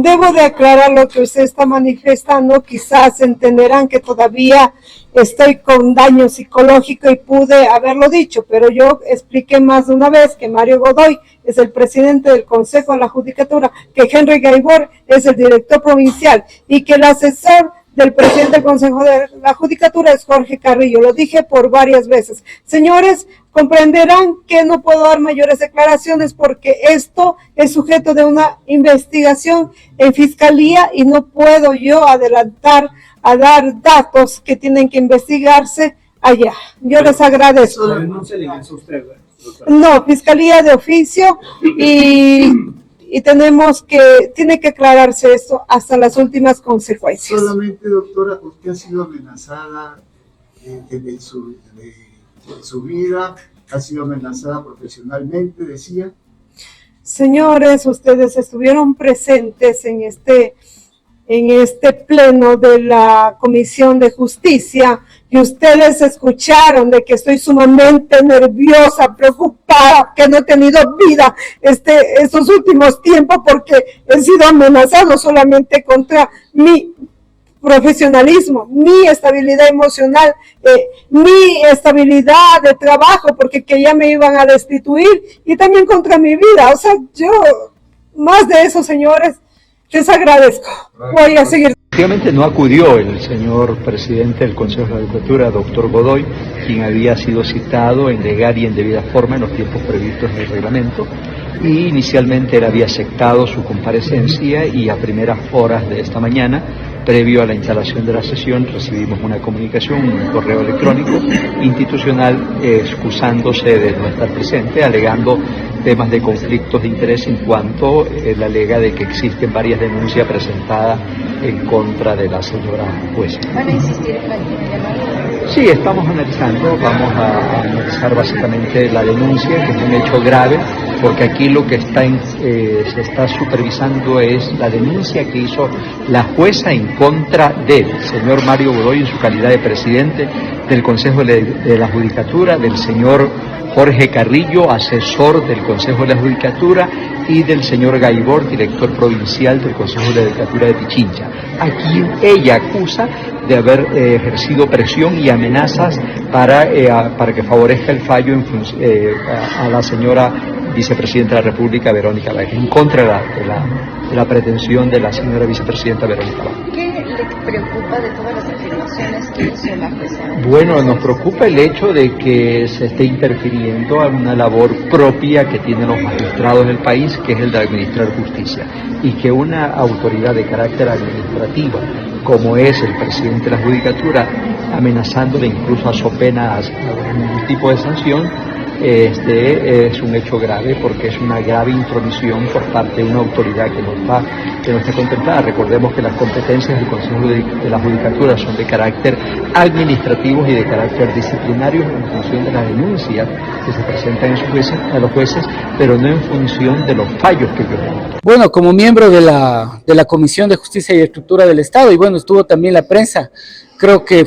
Debo de aclarar lo que usted está manifestando. Quizás entenderán que todavía estoy con daño psicológico y pude haberlo dicho, pero yo expliqué más de una vez que Mario Godoy es el presidente del Consejo de la Judicatura, que Henry Gaibor es el director provincial y que el asesor del presidente del Consejo de la Judicatura es Jorge Carrillo. Lo dije por varias veces. Señores, comprenderán que no puedo dar mayores declaraciones porque esto es sujeto de una investigación en fiscalía y no puedo yo adelantar a dar datos que tienen que investigarse allá. Yo les agradezco. ¿La denuncia le ingresó usted, doctora? No, fiscalía de oficio y tiene que aclararse esto hasta las últimas consecuencias. Solamente, doctora, usted ha sido amenazada de su vida, ha sido amenazada profesionalmente, decía. Señores, ustedes estuvieron presentes en este pleno de la Comisión de Justicia y ustedes escucharon de que estoy sumamente nerviosa, preocupada, que no he tenido vida estos últimos tiempos porque he sido amenazado solamente contra mi profesionalismo, mi estabilidad emocional, mi estabilidad de trabajo, porque que ya me iban a destituir, y también contra mi vida. O sea, yo, más de eso, señores, les agradezco. Voy a seguir. Efectivamente no acudió el señor presidente del Consejo de la Judicatura, doctor Godoy, quien había sido citado en legal y en debida forma en los tiempos previstos en el reglamento, y inicialmente él había aceptado su comparecencia y a primeras horas de esta mañana, previo a la instalación de la sesión, recibimos una comunicación, un correo electrónico institucional excusándose de no estar presente, alegando temas de conflictos de interés en cuanto él alega de que existen varias denuncias presentadas en contra de la señora jueza. ¿Van a insistir en la llamada? Sí, estamos analizando, vamos a analizar básicamente la denuncia, que es un hecho grave, porque aquí lo que se está supervisando es la denuncia que hizo la jueza en contra del señor Mario Godoy en su calidad de presidente del Consejo de la Judicatura, del señor Jorge Carrillo, asesor del Consejo de la Judicatura, y del señor Gaibor, director provincial del Consejo de la Judicatura de Pichincha, a quien ella acusa de haber ejercido presión y amenazas para que favorezca el fallo a la señora vicepresidenta de la República, Verónica Baez, en contra de la pretensión de la señora vicepresidenta Verónica Baez. ¿Qué le preocupa de todas las afirmaciones que hizo la jueza? Bueno, nos preocupa el hecho de que se esté interfiriendo en una labor propia que tienen los magistrados del país, que es el de administrar justicia, y que una autoridad de carácter administrativa, como es el presidente de la Judicatura, amenazándole incluso a so pena a algún tipo de sanción, es un hecho grave porque es una grave intromisión por parte de una autoridad que no está contemplada. Recordemos que las competencias del Consejo de la Judicatura son de carácter administrativo y de carácter disciplinario en función de las denuncias que se presentan a los jueces, pero no en función de los fallos que ellos dan. Bueno, como miembro de la Comisión de Justicia y Estructura del Estado, y bueno, estuvo también la prensa, creo que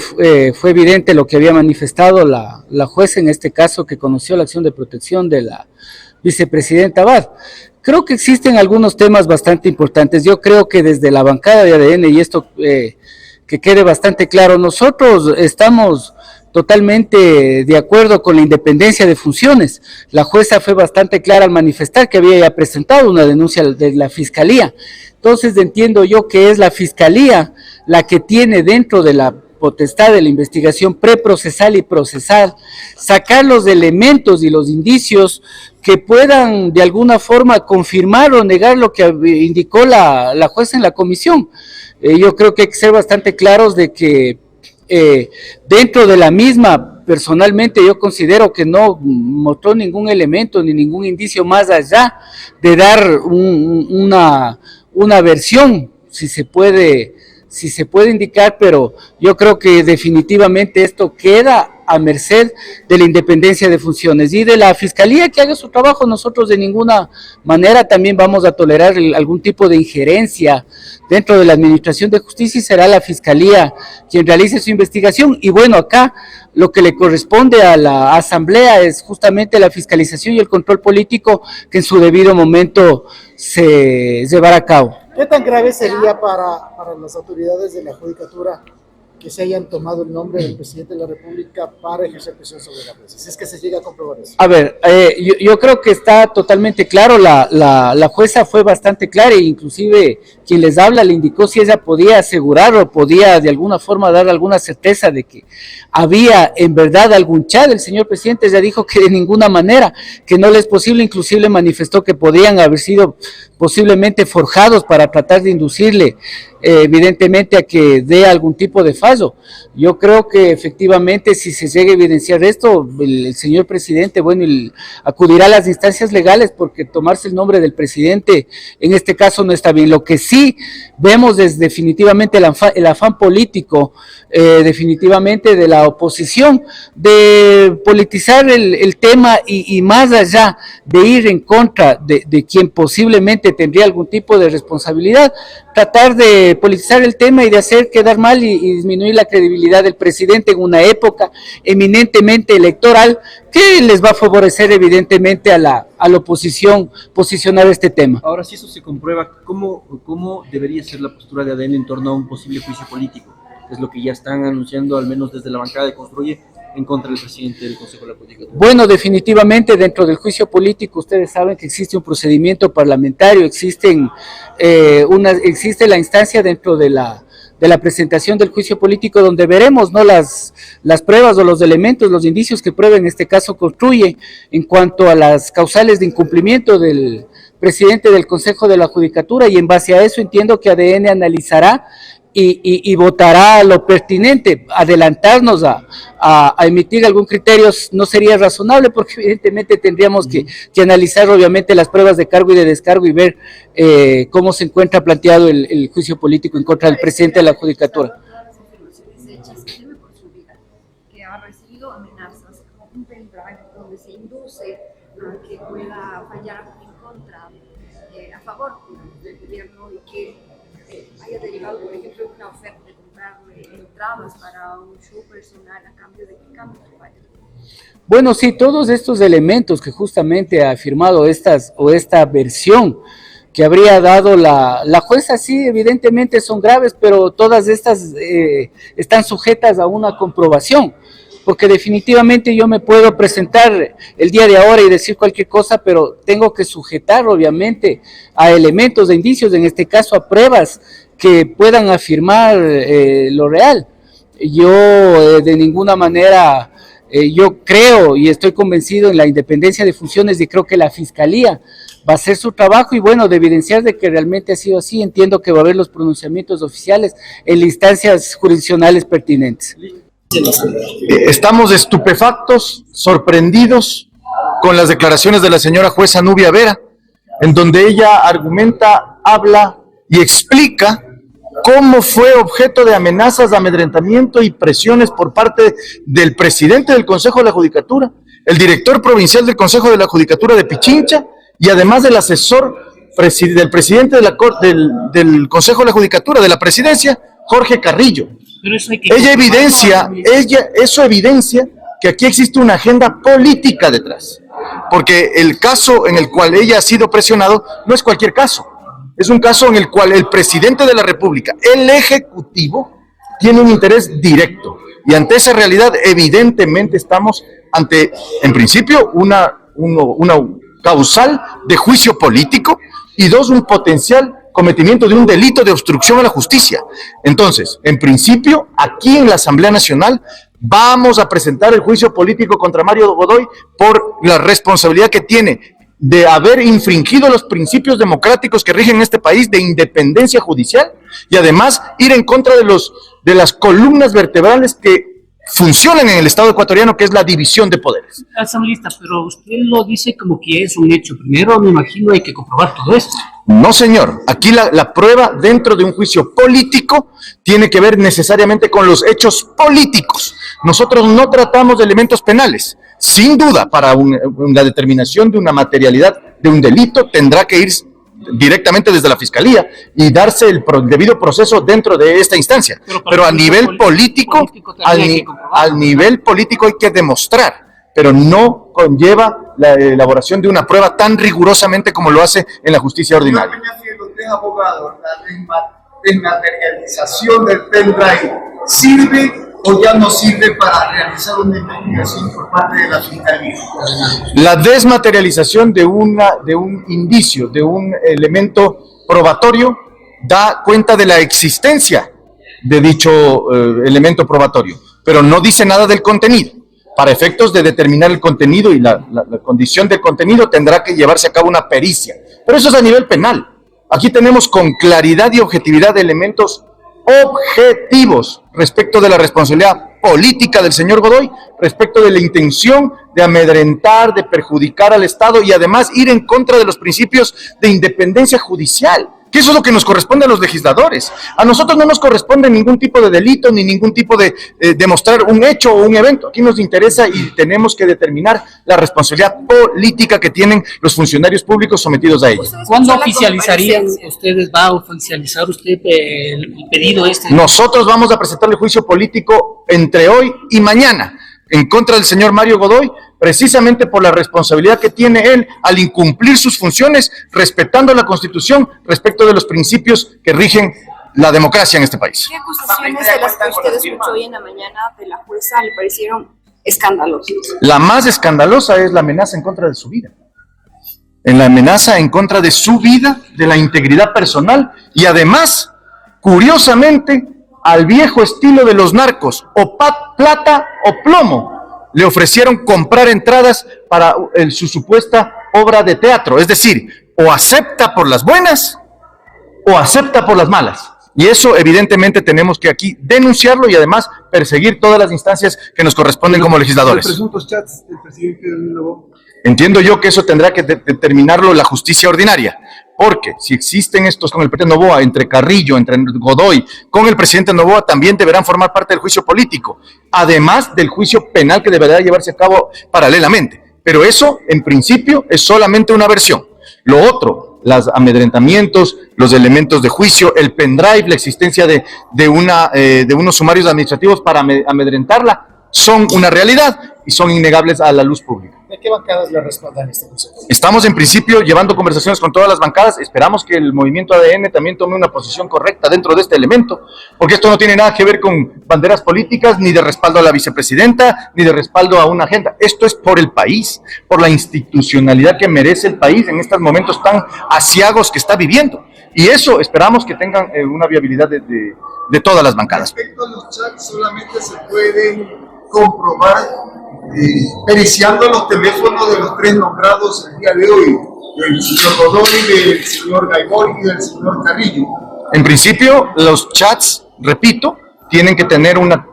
fue evidente lo que había manifestado la jueza en este caso, que conoció la acción de protección de la vicepresidenta Abad. Creo que existen algunos temas bastante importantes. Yo creo que desde la bancada de ADN, y esto que quede bastante claro, nosotros estamos totalmente de acuerdo con la independencia de funciones. La jueza fue bastante clara al manifestar que había ya presentado una denuncia de la Fiscalía. Entonces entiendo yo que es la Fiscalía la que tiene dentro de la potestad de la investigación preprocesal y procesal, sacar los elementos y los indicios que puedan de alguna forma confirmar o negar lo que indicó la jueza en la comisión. Yo creo que hay que ser bastante claros de que dentro de la misma, personalmente yo considero que no mostró ningún elemento ni ningún indicio más allá de dar una versión, si se puede indicar, pero yo creo que definitivamente esto queda a merced de la independencia de funciones y de la Fiscalía que haga su trabajo. Nosotros de ninguna manera también vamos a tolerar algún tipo de injerencia dentro de la Administración de Justicia, y será la Fiscalía quien realice su investigación. Y bueno, acá lo que le corresponde a la Asamblea es justamente la fiscalización y el control político que en su debido momento se llevará a cabo. ¿Qué tan grave sería para las autoridades de la Judicatura que se hayan tomado el nombre del presidente de la República para ejercer presión sobre la prensa? Si es que se llega a comprobar eso. A ver, yo creo que está totalmente claro, la jueza fue bastante clara e inclusive quien les habla le indicó si ella podía asegurar o podía de alguna forma dar alguna certeza de que había en verdad algún chat. El señor presidente ya dijo que de ninguna manera, que no le es posible, inclusive manifestó que podían haber sido posiblemente forjados para tratar de inducirle evidentemente a que dé algún tipo de fallo. Yo creo que efectivamente si se llega a evidenciar esto, el señor presidente, bueno, acudirá a las instancias legales porque tomarse el nombre del presidente en este caso no está bien. Lo que sí vemos es definitivamente el afán político, definitivamente de la oposición, de politizar el tema y más allá de ir en contra de quien posiblemente tendría algún tipo de responsabilidad, tratar de politizar el tema y de hacer quedar mal y disminuir la credibilidad del presidente en una época eminentemente electoral que les va a favorecer evidentemente a la oposición posicionar este tema. Ahora, si eso se comprueba, ¿cómo debería ser la postura de ADN en torno a un posible juicio político? Es lo que ya están anunciando, al menos desde la bancada de Construye, en contra del presidente del Consejo de la Judicatura. Bueno, definitivamente dentro del juicio político ustedes saben que existe un procedimiento parlamentario, existe la instancia dentro de la presentación del juicio político donde veremos, ¿no?, las pruebas o los elementos, los indicios que prueben en este caso Construye en cuanto a las causales de incumplimiento del presidente del Consejo de la Judicatura, y en base a eso entiendo que ADN analizará y votará lo pertinente. Adelantarnos a emitir algún criterio no sería razonable porque evidentemente tendríamos que analizar obviamente las pruebas de cargo y de descargo y ver cómo se encuentra planteado el juicio político en contra del presidente de la Judicatura. Que ha recibido amenazas como un pendrive donde se induce a que pueda fallar en contra, a favor del gobierno y que haya derivado, por ejemplo, una oferta de comprar entradas para un show personal a cambio de que cambie su país. Bueno, sí, todos estos elementos que justamente ha afirmado esta versión que habría dado la jueza, sí, evidentemente son graves, pero todas estas están sujetas a una comprobación, porque definitivamente yo me puedo presentar el día de ahora y decir cualquier cosa, pero tengo que sujetar obviamente a elementos de indicios, en este caso a pruebas que puedan afirmar lo real. Yo de ninguna manera, yo creo y estoy convencido en la independencia de funciones y creo que la Fiscalía va a hacer su trabajo y bueno, de evidenciar de que realmente ha sido así, entiendo que va a haber los pronunciamientos oficiales en instancias jurisdiccionales pertinentes. Estamos estupefactos, sorprendidos con las declaraciones de la señora jueza Nubia Vera, en donde ella argumenta, habla y explica cómo fue objeto de amenazas, de amedrentamiento y presiones por parte del presidente del Consejo de la Judicatura, el director provincial del Consejo de la Judicatura de Pichincha y además del asesor del presidente del Consejo de la Judicatura, de la presidencia, Jorge Carrillo. Eso evidencia que aquí existe una agenda política detrás, porque el caso en el cual ella ha sido presionado no es cualquier caso, es un caso en el cual el presidente de la República, el Ejecutivo, tiene un interés directo, y ante esa realidad evidentemente estamos ante, en principio, una causal de juicio político, y dos, un potencial cometimiento de un delito de obstrucción a la justicia. Entonces, en principio, aquí en la Asamblea Nacional vamos a presentar el juicio político contra Mario Godoy por la responsabilidad que tiene de haber infringido los principios democráticos que rigen este país de independencia judicial y además ir en contra de las columnas vertebrales que funcionan en el Estado ecuatoriano, que es la división de poderes. Asambleísta, pero usted lo dice como que es un hecho. Primero, me imagino, hay que comprobar todo esto. No, señor. Aquí la prueba dentro de un juicio político tiene que ver necesariamente con los hechos políticos. Nosotros no tratamos de elementos penales. Sin duda, para la determinación de una materialidad de un delito, tendrá que ir directamente desde la Fiscalía y darse el debido proceso dentro de esta instancia. Pero a nivel político, al nivel político hay que demostrar, pero no conlleva la elaboración de una prueba tan rigurosamente como lo hace en la justicia ordinaria. tres abogados, la desmaterialización del pendrive, ¿sirve o ya no sirve para realizar una investigación por parte de la Fiscalía? La desmaterialización de un indicio, de un elemento probatorio, da cuenta de la existencia de dicho elemento probatorio, pero no dice nada del contenido. Para efectos de determinar el contenido y la condición del contenido tendrá que llevarse a cabo una pericia, pero eso es a nivel penal. Aquí tenemos con claridad y objetividad elementos objetivos respecto de la responsabilidad política del señor Godoy, respecto de la intención de amedrentar, de perjudicar al Estado y además ir en contra de los principios de independencia judicial, que eso es lo que nos corresponde a los legisladores. A nosotros no nos corresponde ningún tipo de delito ni ningún tipo de demostrar un hecho o un evento. Aquí nos interesa y tenemos que determinar la responsabilidad política que tienen los funcionarios públicos sometidos a ella. ¿Cuándo oficializarían ustedes, va a oficializar usted el pedido este? Nosotros vamos a presentar el juicio político entre hoy y mañana en contra del señor Mario Godoy, precisamente por la responsabilidad que tiene él al incumplir sus funciones, respetando la Constitución, respecto de los principios que rigen la democracia en este país. ¿Qué acusaciones de las que usted escuchó hoy en la mañana de la jueza le parecieron escandalosas? La más escandalosa es la amenaza en contra de su vida. En la amenaza en contra de su vida, de la integridad personal y además, curiosamente, al viejo estilo de los narcos, o plata o plomo, le ofrecieron comprar entradas para su supuesta obra de teatro. Es decir, o acepta por las buenas o acepta por las malas. Y eso evidentemente tenemos que aquí denunciarlo y además perseguir todas las instancias que nos corresponden como legisladores. Presuntos chats del presidente Daniel Noboa. Entiendo yo que eso tendrá que determinarlo la justicia ordinaria, porque si existen estos con el presidente Noboa, entre Carrillo, entre Godoy, con el presidente Noboa, también deberán formar parte del juicio político, además del juicio penal que deberá llevarse a cabo paralelamente. Pero eso, en principio, es solamente una versión. Lo otro, los amedrentamientos, los elementos de juicio, el pendrive, la existencia de unos sumarios administrativos para amedrentarla, son una realidad y son innegables a la luz pública. ¿De qué bancadas le respaldan este juicio? Estamos en principio llevando conversaciones con todas las bancadas, esperamos que el movimiento ADN también tome una posición correcta dentro de este elemento, porque esto no tiene nada que ver con banderas políticas, ni de respaldo a la vicepresidenta, ni de respaldo a una agenda. Esto es por el país, por la institucionalidad que merece el país en estos momentos tan aciagos que está viviendo. Y eso esperamos que tengan una viabilidad de todas las bancadas. Respecto a los chats, solamente se pueden comprobar periciando los teléfonos de los tres nombrados el día de hoy, del señor Godoy, del señor Gaibor y del señor Carrillo. En principio, los chats, repito, tienen que tener una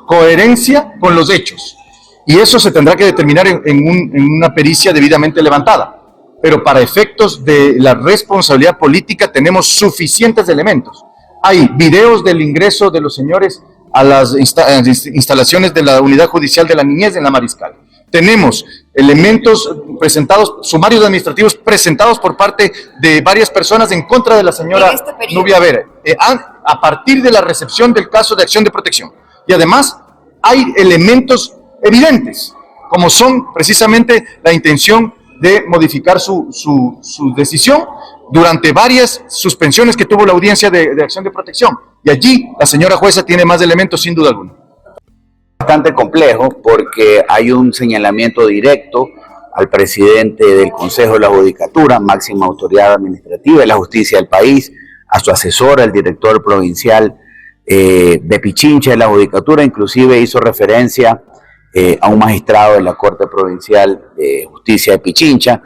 coherencia con los hechos. Y eso se tendrá que determinar en una pericia debidamente levantada. Pero para efectos de la responsabilidad política tenemos suficientes elementos. Hay videos del ingreso de los señores a las instalaciones de la Unidad Judicial de la Niñez en la Mariscal. Tenemos elementos presentados, sumarios administrativos presentados por parte de varias personas en contra de la señora Nubia Vera, a partir de la recepción del caso de acción de protección. Y además hay elementos evidentes, como son precisamente la intención de modificar su decisión durante varias suspensiones que tuvo la audiencia de acción de protección. Y allí la señora jueza tiene más elementos sin duda alguna. Bastante complejo porque hay un señalamiento directo al presidente del Consejo de la Judicatura, máxima autoridad administrativa de la justicia del país, a su asesora, el director provincial de Pichincha de la Judicatura, inclusive hizo referencia a un magistrado de la Corte Provincial de Justicia de Pichincha,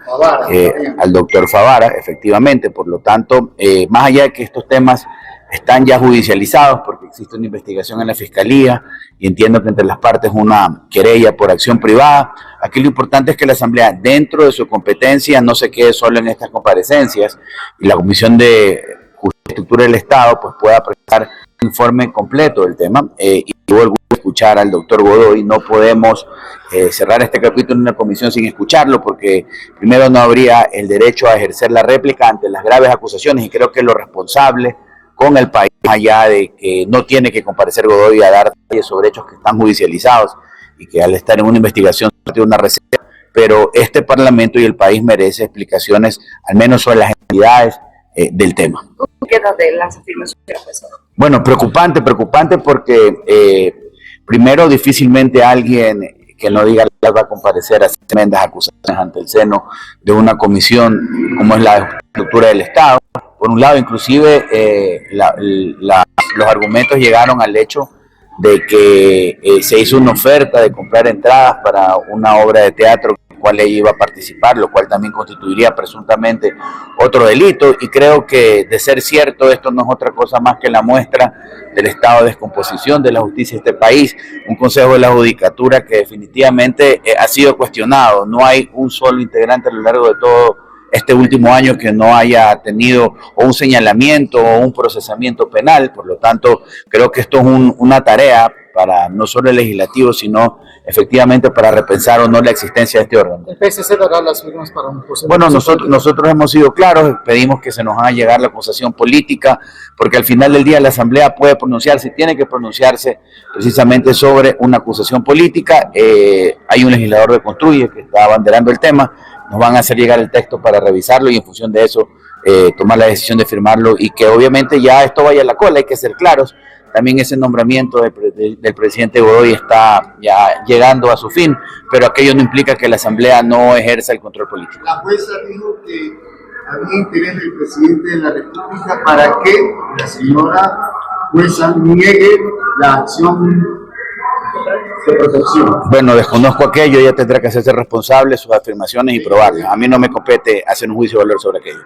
al doctor Favara, efectivamente. Por lo tanto, más allá de que estos temas están ya judicializados porque existe una investigación en la Fiscalía y entiendo que entre las partes una querella por acción privada, aquí lo importante es que la Asamblea, dentro de su competencia, no se quede solo en estas comparecencias y la Comisión de Justicia y Estructura del Estado pues pueda presentar un informe completo del tema. Y tuvo el gusto de escuchar al doctor Godoy. No podemos cerrar este capítulo en una comisión sin escucharlo, porque primero no habría el derecho a ejercer la réplica ante las graves acusaciones, y creo que lo responsable con el país, allá de que no tiene que comparecer Godoy a dar detalles sobre hechos que están judicializados y que al estar en una investigación tiene una reserva, pero este Parlamento y el país merece explicaciones al menos sobre las entidades del tema. ¿Qué queda de las afirmaciones de la jueza? Bueno, preocupante porque primero difícilmente alguien que no diga la va a comparecer a hacer tremendas acusaciones ante el seno de una comisión como es la estructura del Estado. Por un lado, inclusive los argumentos llegaron al hecho de que se hizo una oferta de comprar entradas para una obra de teatro en la cual ella iba a participar, lo cual también constituiría presuntamente otro delito, y creo que de ser cierto esto no es otra cosa más que la muestra del estado de descomposición de la justicia de este país, un Consejo de la Judicatura que definitivamente ha sido cuestionado. No hay un solo integrante a lo largo de todo este último año que no haya tenido o un señalamiento o un procesamiento penal. Por lo tanto, creo que esto es una tarea para no solo el legislativo, sino efectivamente para repensar o no la existencia de este órgano. ¿El PSC dará las firmas para un procedimiento? Bueno, nosotros hemos sido claros, pedimos que se nos haga llegar la acusación política, porque al final del día la Asamblea puede pronunciarse, tiene que pronunciarse precisamente sobre una acusación política. Hay un legislador de Construye que está abanderando el tema, nos van a hacer llegar el texto para revisarlo y en función de eso tomar la decisión de firmarlo, y que obviamente ya esto vaya a la cola, hay que ser claros. También ese nombramiento del presidente Godoy está ya llegando a su fin, pero aquello no implica que la Asamblea no ejerza el control político. La jueza dijo que había interés del presidente de la República para que la señora jueza niegue la acción de protección. Bueno, desconozco aquello, ella tendrá que hacerse responsable de sus afirmaciones y probarlas. A mí no me compete hacer un juicio de valor sobre aquello.